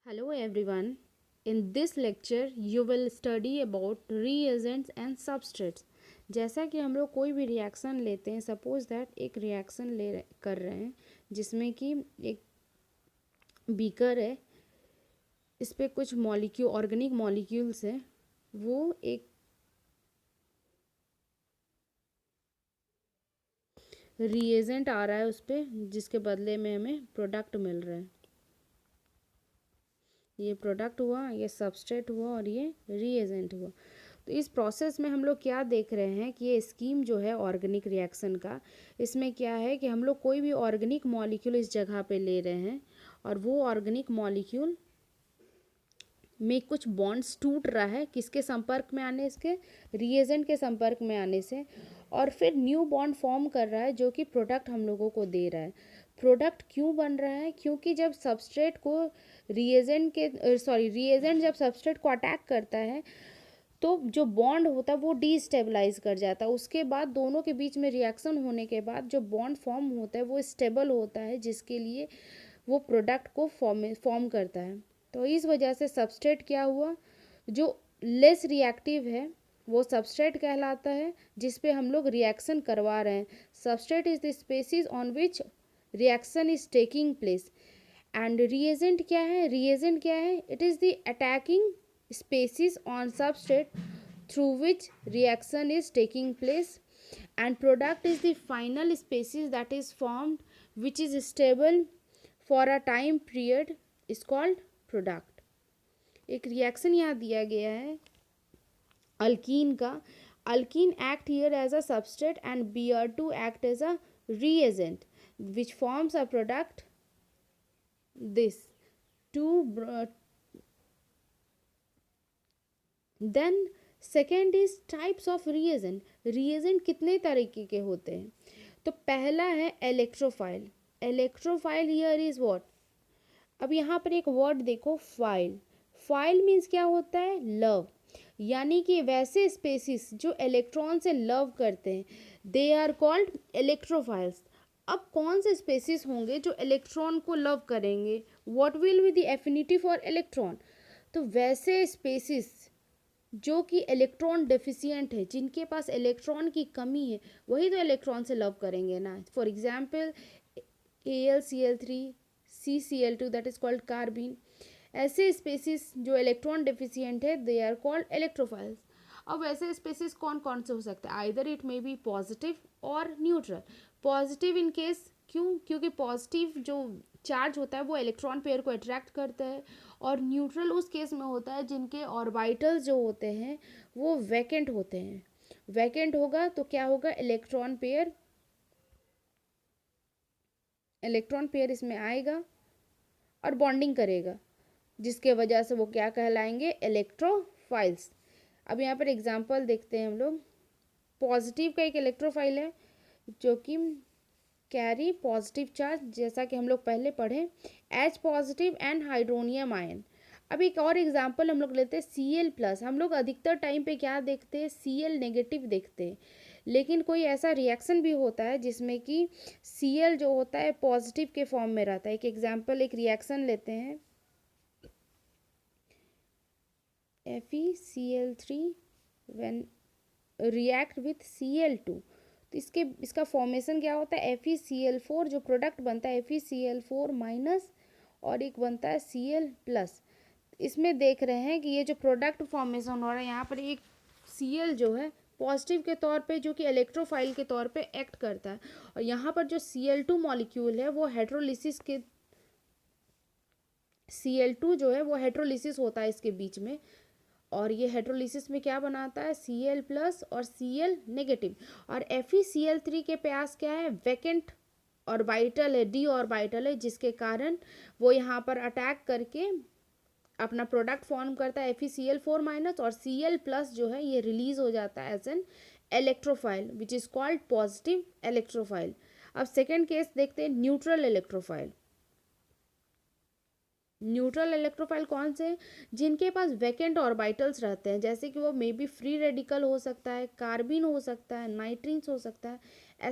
Hello everyone. In this lecture you will study about reagents and substrates. जैसा कि हम लोग कोई भी रिएक्शन लेते हैं, सपोज दैट एक रिएक्शन कर रहे हैं जिसमें कि एक बीकर है, इस पे कुछ मॉलिक्यूल ऑर्गेनिक मॉलिक्यूल्स हैं, वो एक रिएजेंट आ रहा है उस पर, जिसके बदले में हमें प्रोडक्ट मिल रहा है। ये प्रोडक्ट हुआ, ये सबस्ट्रेट हुआ और ये रिएजेंट हुआ। तो इस प्रोसेस में हम लोग क्या देख रहे हैं कि ये स्कीम जो है ऑर्गेनिक रिएक्शन का, इसमें क्या है कि हम लोग कोई भी ऑर्गेनिक मॉलिक्यूल इस जगह पे ले रहे हैं और वो ऑर्गेनिक मॉलिक्यूल में कुछ बॉन्ड्स टूट रहा है, किसके संपर्क में आने, इसके रिएजेंट के संपर्क में आने से, और फिर न्यू बॉन्ड फॉर्म कर रहा है जो कि प्रोडक्ट हम लोगों को दे रहा है। प्रोडक्ट क्यों बन रहा है? क्योंकि जब सबस्ट्रेट को रिएजेंट जब सबस्ट्रेट को अटैक करता है तो जो बॉन्ड होता है वो डीस्टेबलाइज कर जाता है। उसके बाद दोनों के बीच में रिएक्शन होने के बाद जो बॉन्ड फॉर्म होता है वो स्टेबल होता है, जिसके लिए वो प्रोडक्ट को फॉर्म करता है। तो इस वजह से सबस्ट्रेट क्या हुआ, जो लेस रिएक्टिव है वो सबस्ट्रेट कहलाता है, जिस पे हम लोग रिएक्शन करवा रहे हैं। Substrate is the species on which reaction is taking place. And reagent क्या है? रिएजेंट क्या है? It is the attacking species on substrate through which reaction is taking place, and product is the final species that is formed which is stable for a time period is called product. एक reaction यहाँ दिया गया है alkyne का। Alkyne act here as a substrate and Br2 act as a reagent which forms a product. This two then second is types of reagent. Reagent कितने तरीके के होते हैं? तो पहला है electrophile. Electrophile here is what? अब यहाँ पर एक वर्ड देखो, फाइल। फाइल मीन्स क्या होता है? लव। यानी कि वैसे स्पेसिस जो इलेक्ट्रॉन से लव करते हैं, दे आर कॉल्ड इलेक्ट्रोफाइल्स। अब कौन से स्पेसिस होंगे जो इलेक्ट्रॉन को लव करेंगे? What will be the affinity for electron? तो वैसे स्पेसिस जो कि इलेक्ट्रॉन डेफिशिएंट है, जिनके पास इलेक्ट्रॉन की कमी है, वही तो इलेक्ट्रॉन से लव करेंगे ना। For example AlCl3, CCl2 that is called carbene. ऐसे स्पेसिस जो इलेक्ट्रॉन डेफिशिएंट है, दे आर कॉल्ड इलेक्ट्रोफाइल्स। अब ऐसे स्पेसिस कौन कौन से हो सकते हैं? Either it may be positive और न्यूट्रल। पॉजिटिव इन केस क्यों? क्योंकि पॉजिटिव जो चार्ज होता है वो इलेक्ट्रॉन पेयर को अट्रैक्ट करता है, और न्यूट्रल उस केस में होता है जिनके ऑर्बिटल्स जो होते हैं वो वैकेंट होते हैं। वैकेंट होगा तो क्या होगा? इलेक्ट्रॉन पेयर इसमें आएगा और बॉन्डिंग करेगा, जिसके वजह से वो क्या कहलाएंगे? इलेक्ट्रोफाइल्स। अब यहाँ पर एग्जांपल देखते हैं हम लोग। पॉजिटिव का एक इलेक्ट्रोफाइल है जो कि कैरी पॉजिटिव चार्ज, जैसा कि हम लोग पहले पढ़े, H positive and hydronium ion. अब एक और एग्जांपल हम लोग लेते हैं Cl+। हम लोग अधिकतर टाइम पे क्या देखते हैं? Cl नेगेटिव देखते हैं, लेकिन कोई ऐसा रिएक्शन भी होता है जिसमें कि Cl जो होता है पॉजिटिव के फॉर्म में रहता है। एक एग्जांपल, एक रिएक्शन लेते हैं FeCl3 when react with Cl2। तो इसका फॉर्मेशन क्या होता है? FeCl4, जो प्रोडक्ट बनता है FeCl4- और एक बनता है Cl+। इसमें देख रहे हैं कि ये जो प्रोडक्ट फॉर्मेशन हो रहा है, यहाँ पर एक Cl जो है पॉजिटिव के तौर पे, जो कि इलेक्ट्रोफाइल के तौर पे एक्ट करता है, और यहाँ पर जो Cl2 मॉलिक्यूल है वो हेट्रोलिसिस के Cl2 जो है वो हेट्रोलिसिस होता है इसके बीच में, और ये हेट्रोलिसिस में क्या बनाता है? Cl+ और Cl नेगेटिव। और FeCl3 के पास क्या है? वैकेंट ऑर्बिटल है, डी ऑर्बिटल है, जिसके कारण वो यहाँ पर अटैक करके अपना प्रोडक्ट फॉर्म करता है FeCl4- और Cl+ जो है ये रिलीज हो जाता है as an electrophile which is called positive electrophile. अब सेकेंड केस देखते हैं, न्यूट्रल इलेक्ट्रोफाइल। न्यूट्रल इलेक्ट्रोफाइल कौन से हैं? जिनके पास वैकेंट ऑर्बिटल्स रहते हैं, जैसे कि वो मे बी फ्री रेडिकल हो सकता है, कार्बिन हो सकता है, नाइट्रीन्स हो सकता है,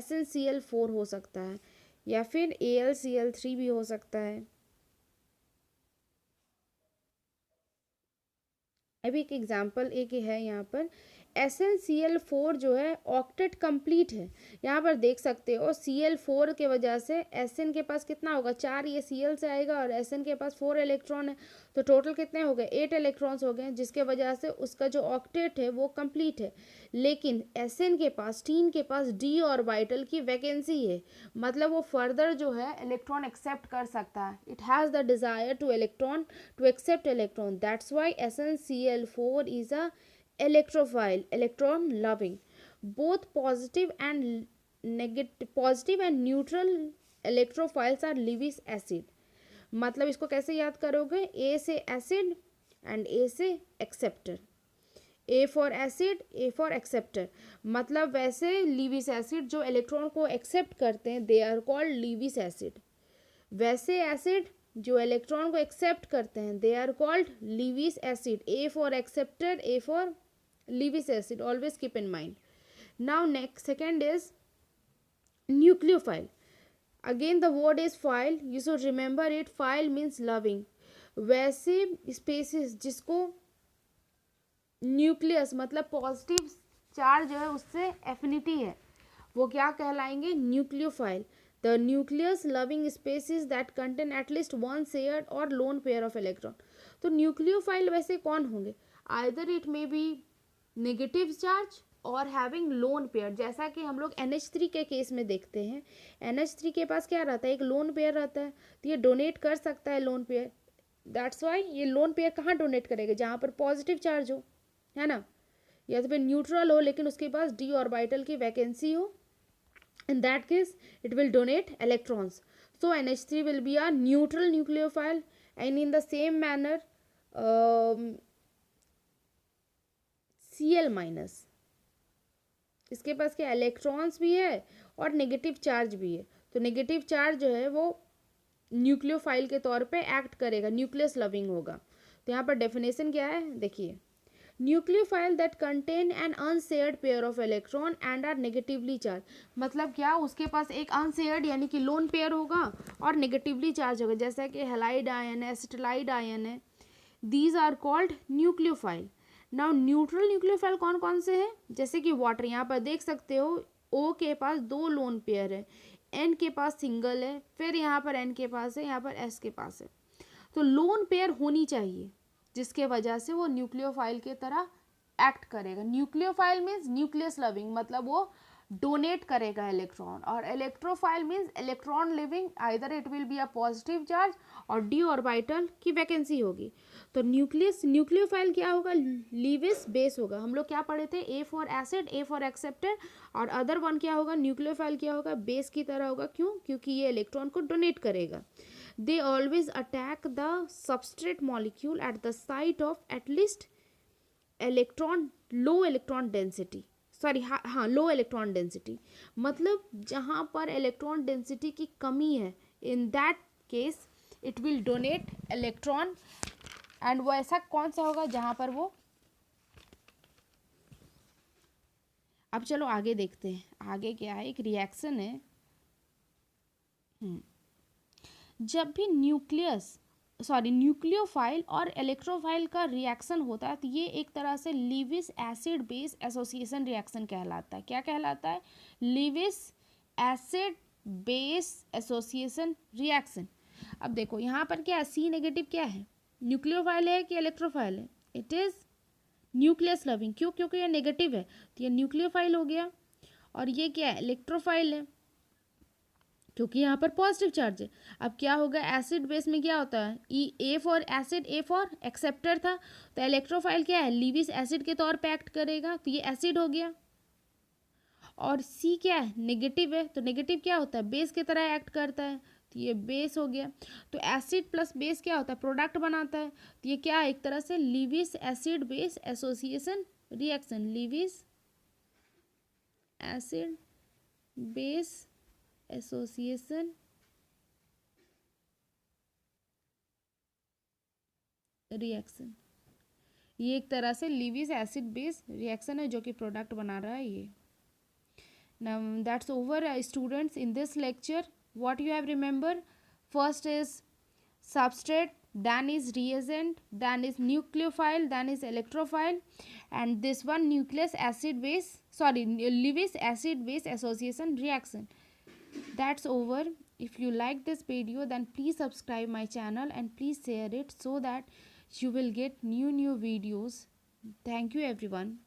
SnCl4 हो सकता है, या फिर AlCl3 भी हो सकता है। अभी एक एग्जांपल एक है यहाँ पर, SnCl4 जो है ऑक्टेट कंप्लीट है। यहाँ पर देख सकते हो Cl4 के वजह से Sn के पास कितना होगा, 4, ये Cl से आएगा और Sn के पास 4 इलेक्ट्रॉन है, तो टोटल कितने हो गए, 8 इलेक्ट्रॉन्स हो गए, जिसके वजह से उसका जो ऑक्टेट है वो कंप्लीट है। लेकिन Sn के पास, टीन के पास d ऑर्बिटल की वैकेंसी है, मतलब वो फर्दर जो है इलेक्ट्रॉन एक्सेप्ट कर सकता है, it has the desire to accept electron. That's why SnCl4 is a electrophile, electron loving. Both positive and neutral electrophiles are Lewis acid. मतलब इसको कैसे याद करोगे, A से एसिड एंड A से acceptor, A for acid, A for acceptor. मतलब वैसे Lewis acid जो इलेक्ट्रॉन को एक्सेप्ट करते हैं they are called Lewis acid, वैसे एसिड जो इलेक्ट्रॉन को एक्सेप्ट करते हैं they are called Lewis acid. A for acceptor, A for Lewis acid, always keep in mind. Now next second is nucleophile. Again the word is phile, you should remember it, phile means loving. वैसे spaces जिसको nucleus मतलब positive charge जो है उससे affinity है, वो क्या कहलाएंगे, nucleophile. The nucleus loving species that contain at least one shared or lone pair of electron. तो न्यूक्लियोफाइल वैसे कौन होंगे, either it may be negative charge और हैविंग लोन पेयर, जैसा कि हम लोग NH3 के केस में देखते हैं। NH3 के पास क्या रहता है, एक लोन पेयर रहता है, तो ये डोनेट कर सकता है लोन पेयर। दैट्स वाई ये लोन पेयर कहाँ डोनेट करेगा, जहाँ पर पॉजिटिव चार्ज हो, है ना, या तो फिर न्यूट्रल हो लेकिन उसके पास d ऑर्बिटल की वैकेंसी हो, in that case it will donate electrons. So NH3 will be a neutral nucleophile, and in the same manner Cl minus, इसके पास क्या इलेक्ट्रॉन्स भी है और नेगेटिव चार्ज भी है, तो नेगेटिव चार्ज जो है वो न्यूक्लियोफाइल के तौर पे एक्ट करेगा, न्यूक्लियस लविंग होगा। तो यहाँ पर डेफिनेशन क्या है देखिए, nucleophile that contain an unshared pair of electron and are negatively charge, मतलब क्या उसके पास एक अनशेयर्ड यानी कि लोन पेयर होगा और नेगेटिवली चार्ज होगा, जैसा कि हेलाइड आयन है, एसिटाइड आयन है, these are called nucleophile. Now neutral nucleophile कौन कौन से हैं, जैसे कि वाटर, यहाँ पर देख सकते हो O के पास 2 लोन पेयर है, N के पास सिंगल है, फिर यहाँ पर N के पास है, यहाँ पर S के पास है, तो लोन पेयर होनी चाहिए जिसके वजह से वो न्यूक्लियोफाइल के तरह एक्ट करेगा। न्यूक्लियोफाइल मीन्स न्यूक्लियस लविंग, मतलब वो डोनेट करेगा इलेक्ट्रॉन, और electrophile means electron living, either it will be a positive charge और d ऑर्बिटल की वैकेंसी होगी। तो न्यूक्लियोफाइल क्या होगा, लीविस बेस होगा। हम लोग क्या पढ़े थे, A for acid, A for acceptor, और अदर वन क्या होगा, न्यूक्लियोफाइल क्या होगा, बेस की तरह होगा। क्यों, क्योंकि ये इलेक्ट्रॉन को डोनेट करेगा। They always attack the substrate molecule at the site of at least low electron density, sorry हाँ लो इलेक्ट्रॉन डेंसिटी, मतलब जहाँ पर इलेक्ट्रॉन डेंसिटी की कमी है, in that case it will donate electron, and वो ऐसा कौन सा होगा जहाँ पर वो, अब चलो आगे देखते हैं, आगे क्या है, एक रिएक्शन है। जब भी न्यूक्लियोफाइल और इलेक्ट्रोफाइल का रिएक्शन होता है तो ये एक तरह से Lewis acid base association reaction कहलाता है। क्या कहलाता है, Lewis acid base association reaction. अब देखो यहाँ पर क्या है, सी नेगेटिव क्या है, न्यूक्लियोफाइल है कि इलेक्ट्रोफाइल है, इट इज़ न्यूक्लियस लविंग। क्यों, क्योंकि ये नेगेटिव है तो ये न्यूक्लियोफाइल हो गया, और ये क्या है, इलेक्ट्रोफाइल है क्योंकि यहाँ पर पॉजिटिव चार्ज है। अब क्या होगा, एसिड बेस में क्या होता है, A for acid, A for acceptor था, तो इलेक्ट्रोफाइल क्या है, लीविस एसिड के तौर पे एक्ट करेगा, तो ये एसिड हो गया। और सी क्या है, नेगेटिव है, तो नेगेटिव क्या होता है, बेस की तरह एक्ट करता है, तो ये बेस हो गया। तो एसिड प्लस बेस क्या होता है, प्रोडक्ट बनाता है, तो ये क्या है, एक तरह से Lewis acid base association reaction, Lewis acid base association reaction, ये एक तरह से लीविस एसिड बेस रिएक्शन है जो कि प्रोडक्ट बना रहा है ये। Now that's over students in this lecture, what you have remember, first is substrate, then is reagent, then is nucleophile, then is electrophile, and this one nucleus acid base, sorry, Lewis acid base association reaction. That's over. If you like this video, then please subscribe my channel and please share it so that you will get new videos. Thank you everyone.